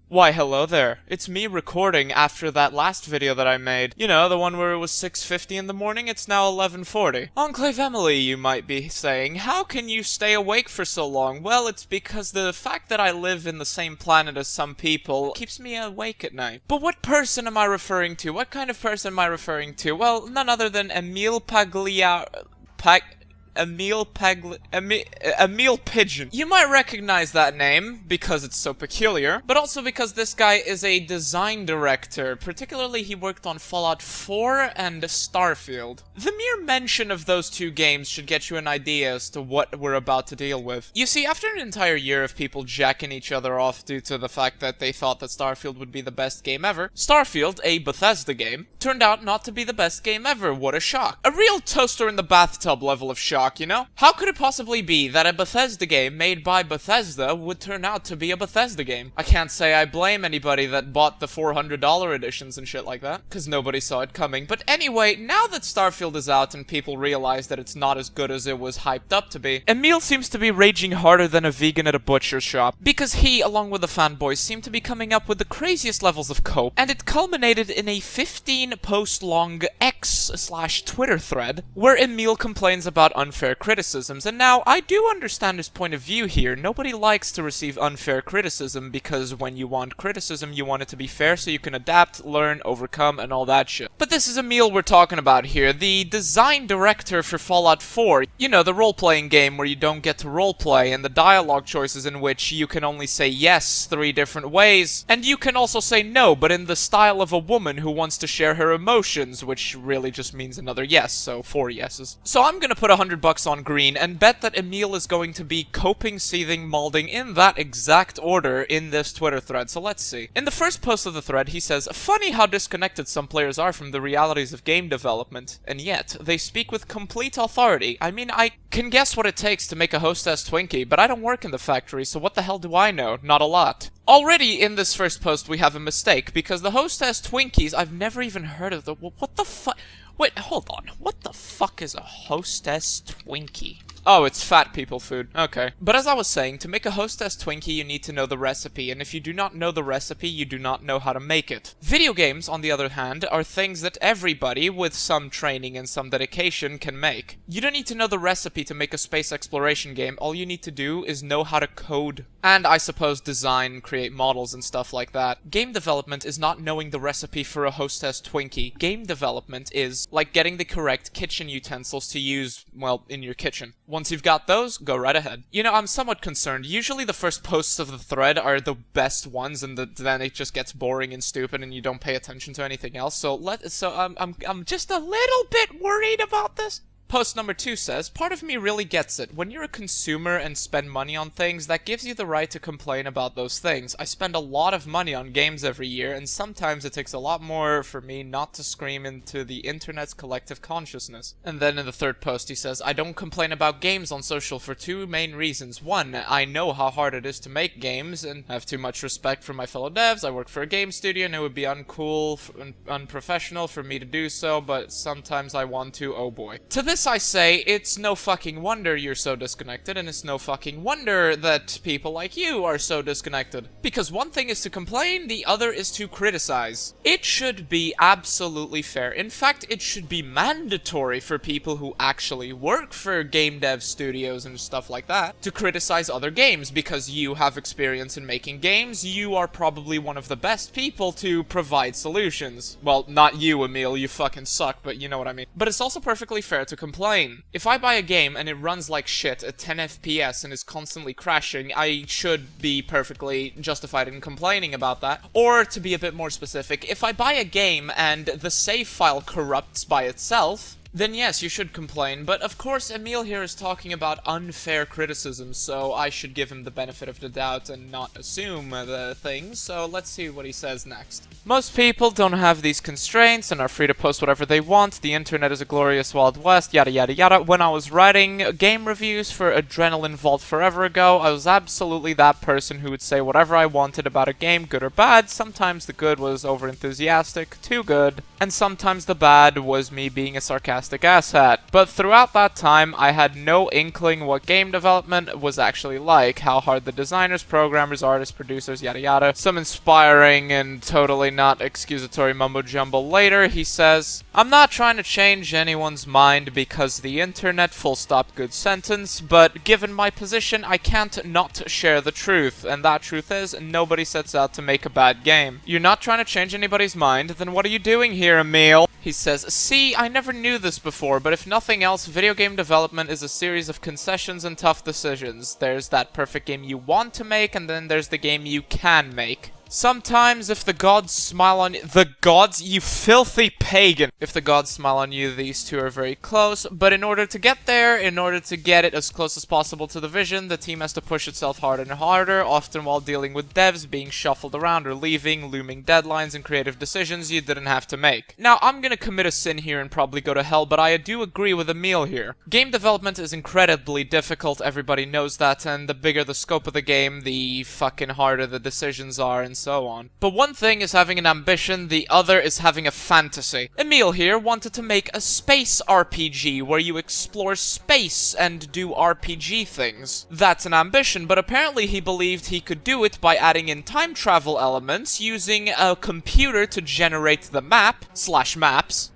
Why, hello there. It's me recording after that last video that I made. You know, the one where it was 6:50 in the morning, it's now 11:40. Enclave Emily, you might be saying. How can you stay awake for so long? Well, it's because the fact that I live in the same planet as some people keeps me awake at night. But what person am I referring to? What kind of person am I referring to? Well, none other than Emil Emil Pigeon. You might recognize that name because it's so peculiar, but also because this guy is a design director. Particularly, he worked on Fallout 4 and Starfield. The mere mention of those two games should get you an idea as to what we're about to deal with. You see, after an entire year of people jacking each other off due to the fact that they thought that Starfield would be the best game ever, Starfield, a Bethesda game, turned out not to be the best game ever. What a shock. A real toaster in the bathtub level of shock. You know? How could it possibly be that a Bethesda game made by Bethesda would turn out to be a Bethesda game? I can't say I blame anybody that bought the $400 editions and shit like that, because nobody saw it coming. But anyway, now that Starfield is out and people realize that it's not as good as it was hyped up to be, Emil seems to be raging harder than a vegan at a butcher shop, because he, along with the fanboys, seem to be coming up with the craziest levels of cope, and it culminated in a 15-post-long X/Twitter thread, where Emil complains about unfair criticisms. And now, I do understand his point of view here. Nobody likes to receive unfair criticism, because when you want criticism, you want it to be fair so you can adapt, learn, overcome, and all that shit. But this is Emil we're talking about here, the design director for Fallout 4. You know, the role-playing game where you don't get to roleplay, and the dialogue choices in which you can only say yes 3 different ways, and you can also say no, but in the style of a woman who wants to share her emotions, which really just means another yes, so 4 yeses. So I'm gonna put $100 on green and bet that Emil is going to be coping, seething, molding in that exact order in this Twitter thread, so let's see. In the first post of the thread, he says, "Funny how disconnected some players are from the realities of game development, and yet, they speak with complete authority. I mean, I can guess what it takes to make a hostess Twinkie, but I don't work in the factory, so what the hell do I know? Not a lot." Already in this first post we have a mistake, because the hostess Twinkies, I've never even heard of them. What the fuck? Wait, hold on. What the fuck is a hostess Twinkie? Oh, it's fat people food. Okay. But as I was saying, to make a hostess Twinkie, you need to know the recipe, and if you do not know the recipe, you do not know how to make it. Video games, on the other hand, are things that everybody, with some training and some dedication, can make. You don't need to know the recipe to make a space exploration game. All you need to do is know how to code. And, I suppose, design, create models and stuff like that. Game development is not knowing the recipe for a hostess Twinkie. Game development is like getting the correct kitchen utensils to use, well, in your kitchen. Once you've got those, go right ahead. You know, I'm somewhat concerned. Usually the first posts of the thread are the best ones, and then it just gets boring and stupid, and you don't pay attention to anything else. So I'm just a little bit worried about this. Post number 2 says, "Part of me really gets it. When you're a consumer and spend money on things, that gives you the right to complain about those things. I spend a lot of money on games every year, and sometimes it takes a lot more for me not to scream into the internet's collective consciousness." And then in the third post he says, "I don't complain about games on social for 2 main reasons. 1, I know how hard it is to make games, and have too much respect for my fellow devs. I work for a game studio, and it would be uncool and unprofessional for me to do so, but sometimes I want to, oh boy." To this I say, it's no fucking wonder you're so disconnected, and it's no fucking wonder that people like you are so disconnected. Because one thing is to complain, the other is to criticize. It should be absolutely fair. In fact, it should be mandatory for people who actually work for game dev studios and stuff like that to criticize other games, because you have experience in making games, you are probably one of the best people to provide solutions. Well, not you, Emil, you fucking suck, but you know what I mean. But it's also perfectly fair to complain. If I buy a game and it runs like shit at 10 FPS and is constantly crashing, I should be perfectly justified in complaining about that. Or, to be a bit more specific, if I buy a game and the save file corrupts by itself, then yes, you should complain, but of course Emil here is talking about unfair criticism, so I should give him the benefit of the doubt and not assume the things, so let's see what he says next. "Most people don't have these constraints and are free to post whatever they want. The internet is a glorious wild west, yada yada yada. When I was writing game reviews for Adrenaline Vault forever ago, I was absolutely that person who would say whatever I wanted about a game, good or bad. Sometimes the good was over-enthusiastic, too good, and sometimes the bad was me being a sarcastic plastic asshat. But throughout that time, I had no inkling what game development was actually like, how hard the designers, programmers, artists, producers, yada yada. Some inspiring and totally not excusatory mumbo-jumbo later, he says, "I'm not trying to change anyone's mind because the internet, full stop, good sentence, but given my position, I can't not share the truth, and that truth is, nobody sets out to make a bad game. You're not trying to change anybody's mind, then what are you doing here, Emil?" He says, "See, I never knew this before, but if nothing else, video game development is a series of concessions and tough decisions. There's that perfect game you want to make, and then there's the game you can make. Sometimes, if the gods smile on you— the gods? You filthy pagan! If the gods smile on you, these two are very close, but in order to get there, in order to get it as close as possible to the vision, the team has to push itself harder and harder, often while dealing with devs being shuffled around or leaving, looming deadlines, and creative decisions you didn't have to make." Now, I'm gonna commit a sin here and probably go to hell, but I do agree with Emil here. Game development is incredibly difficult, everybody knows that, and the bigger the scope of the game, the fucking harder the decisions are, and so on. But one thing is having an ambition, the other is having a fantasy. Emil here wanted to make a space RPG where you explore space and do RPG things. That's an ambition, but apparently he believed he could do it by adding in time travel elements, using a computer to generate the maps,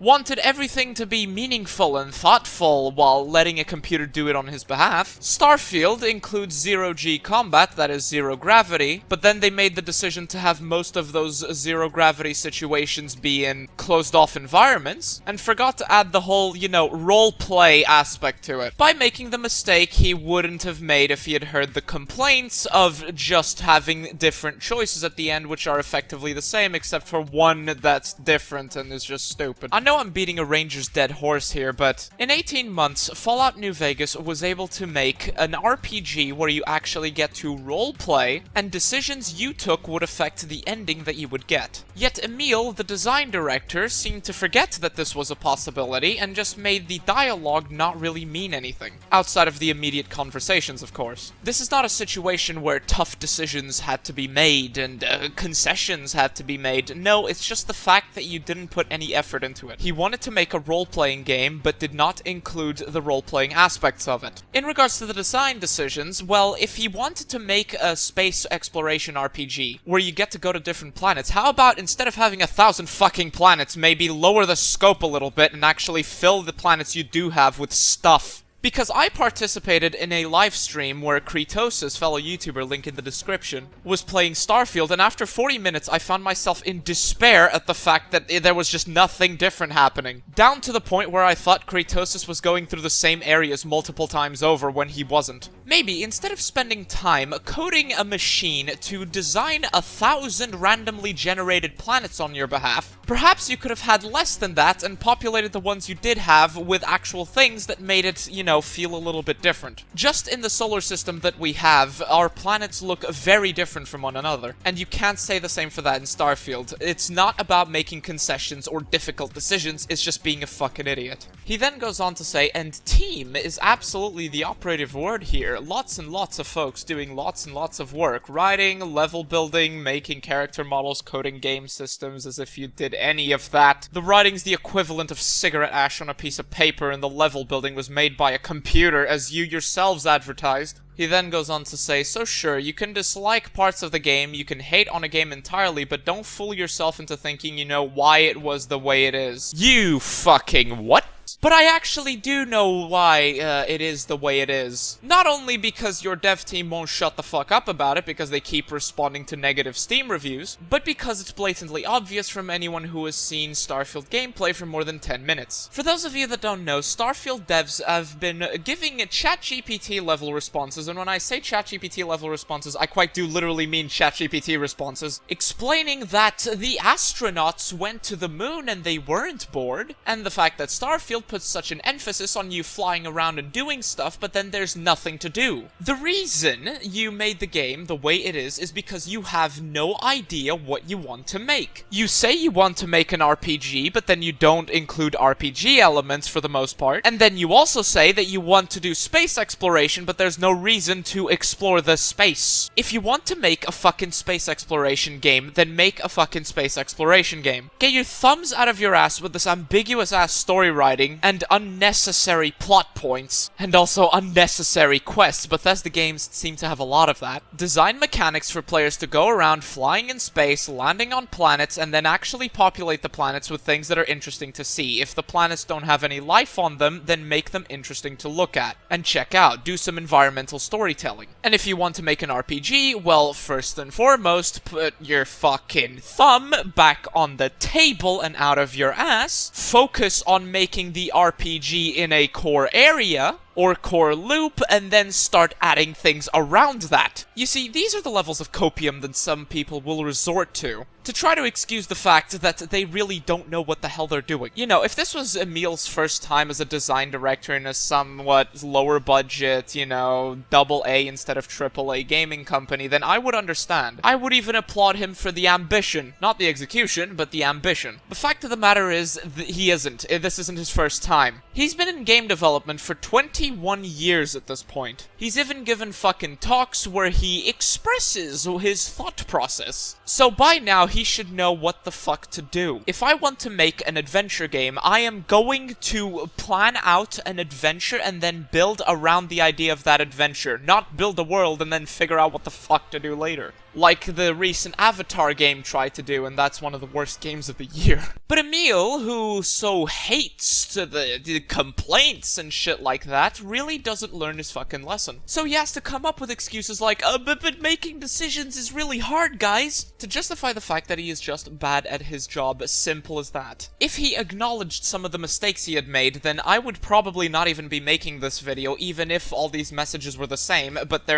wanted everything to be meaningful and thoughtful while letting a computer do it on his behalf. Starfield includes zero-G combat, that is zero gravity, but then they made the decision to have most of those zero-gravity situations be in closed-off environments, and forgot to add the whole, role-play aspect to it, by making the mistake he wouldn't have made if he had heard the complaints of just having different choices at the end, which are effectively the same, except for one that's different and is just stupid. I know I'm beating a ranger's dead horse here, but in 18 months, Fallout New Vegas was able to make an RPG where you actually get to role-play, and decisions you took would affect the ending that you would get. Yet Emil, the design director, seemed to forget that this was a possibility and just made the dialogue not really mean anything. Outside of the immediate conversations, of course. This is not a situation where tough decisions had to be made and concessions had to be made. No, it's just the fact that you didn't put any effort into it. He wanted to make a role-playing game, but did not include the role-playing aspects of it. In regards to the design decisions, well, if he wanted to make a space exploration RPG, where you get to go to different planets, how about instead of having 1,000 fucking planets, maybe lower the scope a little bit and actually fill the planets you do have with stuff? Because I participated in a live stream where Kretosis, fellow YouTuber, link in the description, was playing Starfield, and after 40 minutes I found myself in despair at the fact that there was just nothing different happening. Down to the point where I thought Kretosis was going through the same areas multiple times over when he wasn't. Maybe, instead of spending time coding a machine to design 1,000 randomly generated planets on your behalf, perhaps you could have had less than that and populated the ones you did have with actual things that made it, feel a little bit different. Just in the solar system that we have, our planets look very different from one another, and you can't say the same for that in Starfield. It's not about making concessions or difficult decisions, it's just being a fucking idiot. He then goes on to say, and team is absolutely the operative word here. Lots and lots of folks doing lots and lots of work. Writing, level building, making character models, coding game systems, as if you did any of that. The writing's the equivalent of cigarette ash on a piece of paper, and the level building was made by a computer, as you yourselves advertised. He then goes on to say, so sure, you can dislike parts of the game, you can hate on a game entirely, but don't fool yourself into thinking you know why it was the way it is. You fucking what? But I actually do know why it is the way it is. Not only because your dev team won't shut the fuck up about it because they keep responding to negative Steam reviews, but because it's blatantly obvious from anyone who has seen Starfield gameplay for more than 10 minutes. For those of you that don't know, Starfield devs have been giving ChatGPT level responses, and when I say ChatGPT level responses, I quite do literally mean ChatGPT responses, explaining that the astronauts went to the moon and they weren't bored, and the fact that Starfield puts such an emphasis on you flying around and doing stuff, but then there's nothing to do. The reason you made the game the way it is because you have no idea what you want to make. You say you want to make an RPG, but then you don't include RPG elements for the most part, and then you also say that you want to do space exploration, but there's no reason to explore the space. If you want to make a fucking space exploration game, then make a fucking space exploration game. Get your thumbs out of your ass with this ambiguous ass story writing, and unnecessary plot points, and also unnecessary quests. Bethesda games seem to have a lot of that. Design mechanics for players to go around flying in space, landing on planets, and then actually populate the planets with things that are interesting to see. If the planets don't have any life on them, then make them interesting to look at and check out. Do some environmental storytelling. And if you want to make an RPG, well, first and foremost, put your fucking thumb back on the table and out of your ass. Focus on making the RPG in a core area or core loop, and then start adding things around that. You see, these are the levels of copium that some people will resort to try to excuse the fact that they really don't know what the hell they're doing. You know, if this was Emil's first time as a design director in a somewhat lower budget, you know, AA instead of AAA gaming company, then I would understand. I would even applaud him for the ambition. Not the execution, but the ambition. The fact of the matter is, he isn't. This isn't his first time. He's been in game development for 21 years at this point. He's even given fucking talks where he expresses his thought process. So by now, he should know what the fuck to do. If I want to make an adventure game, I am going to plan out an adventure and then build around the idea of that adventure, not build a world and then figure out what the fuck to do later. Like the recent Avatar game tried to do, and that's one of the worst games of the year. But Emil, who so hates the complaints and shit like that, really doesn't learn his fucking lesson. So he has to come up with excuses like, but making decisions is really hard, guys, to justify the fact that he is just bad at his job, as simple as that. If he acknowledged some of the mistakes he had made, then I would probably not even be making this video, even if all these messages were the same, but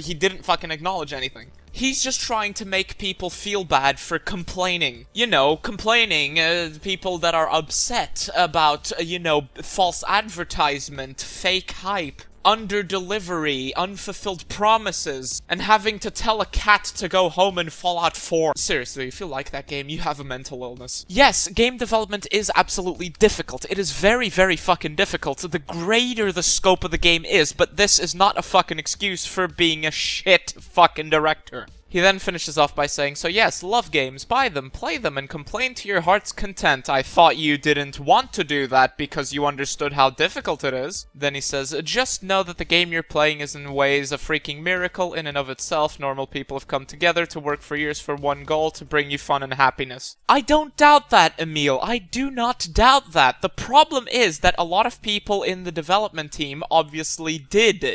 he didn't fucking acknowledge anything. He's just trying to make people feel bad for complaining. You know, people that are upset about, you know, false advertisement, fake hype, under-delivery, unfulfilled promises, and having to tell a cat to go home in Fallout 4. Seriously, if you like that game, you have a mental illness. Yes, game development is absolutely difficult. It is very, very fucking difficult, the greater the scope of the game is, but this is not a fucking excuse for being a shit fucking director. He then finishes off by saying, so yes, love games, buy them, play them, and complain to your heart's content. I thought you didn't want to do that because you understood how difficult it is. Then he says, just know that the game you're playing is in ways a freaking miracle in and of itself. Normal people have come together to work for years for one goal, to bring you fun and happiness. I don't doubt that, Emil. I do not doubt that. The problem is that a lot of people in the development team obviously did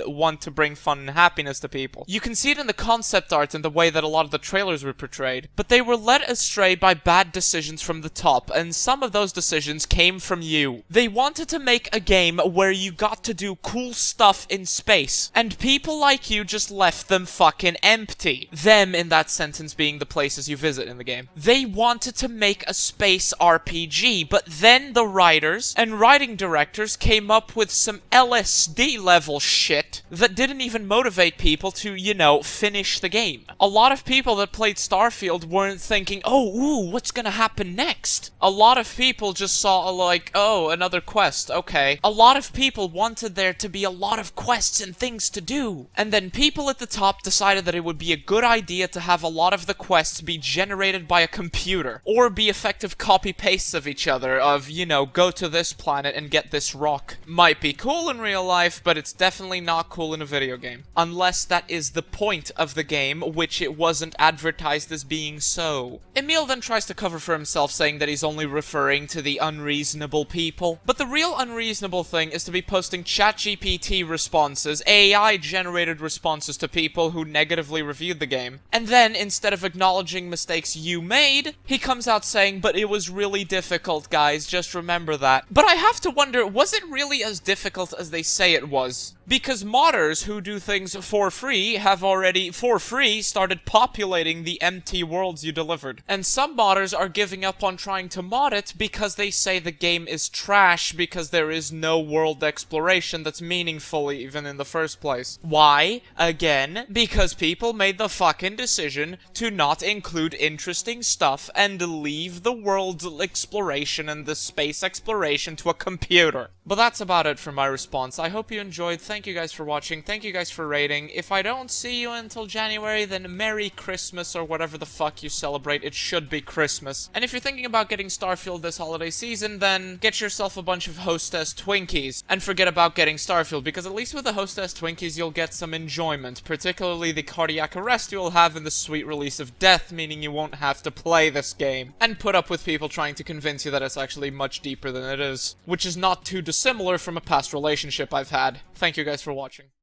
want to bring fun and happiness to people. You can see it in the concept art and the way that a lot of the trailers were portrayed, but they were led astray by bad decisions from the top, and some of those decisions came from you. They wanted to make a game where you got to do cool stuff in space, and people like you just left them fucking empty. Them, in that sentence, being the places you visit in the game. They wanted to make a space RPG, but then the writers and writing directors came up with some LSD level shit that didn't even motivate people to, you know, finish the game. A lot of people that played Starfield weren't thinking, oh, ooh, what's gonna happen next? A lot of people just saw, like, oh, another quest, okay. A lot of people wanted there to be a lot of quests and things to do. And then people at the top decided that it would be a good idea to have a lot of the quests be generated by a computer, or be effective copy-pastes of each other, of, you know, go to this planet and get this rock. Might be cool in real life, but it's definitely not cool in a video game. Unless that is the point of the game, which it wasn't advertised as being so. Emil then tries to cover for himself, saying that he's only referring to the unreasonable people. But the real unreasonable thing is to be posting ChatGPT responses, AI-generated responses to people who negatively reviewed the game. And then, instead of acknowledging mistakes you made, he comes out saying, but it was really difficult, guys, just remember that. But I have to wonder, was it really as difficult as they say it was? Because modders who do things for free have already, for free, started populating the empty worlds you delivered. And some modders are giving up on trying to mod it because they say the game is trash because there is no world exploration that's meaningful even in the first place. Why? Again, because people made the fucking decision to not include interesting stuff and leave the world exploration and the space exploration to a computer. But that's about it for my response. I hope you enjoyed. Thank thank you guys for watching, thank you guys for rating. If I don't see you until January, then Merry Christmas or whatever the fuck you celebrate. It should be Christmas. And if you're thinking about getting Starfield this holiday season, then get yourself a bunch of Hostess Twinkies. And forget about getting Starfield, because at least with the Hostess Twinkies, you'll get some enjoyment, particularly the cardiac arrest you will have in the sweet release of death, meaning you won't have to play this game, and put up with people trying to convince you that it's actually much deeper than it is, which is not too dissimilar from a past relationship I've had. Thank you guys for watching.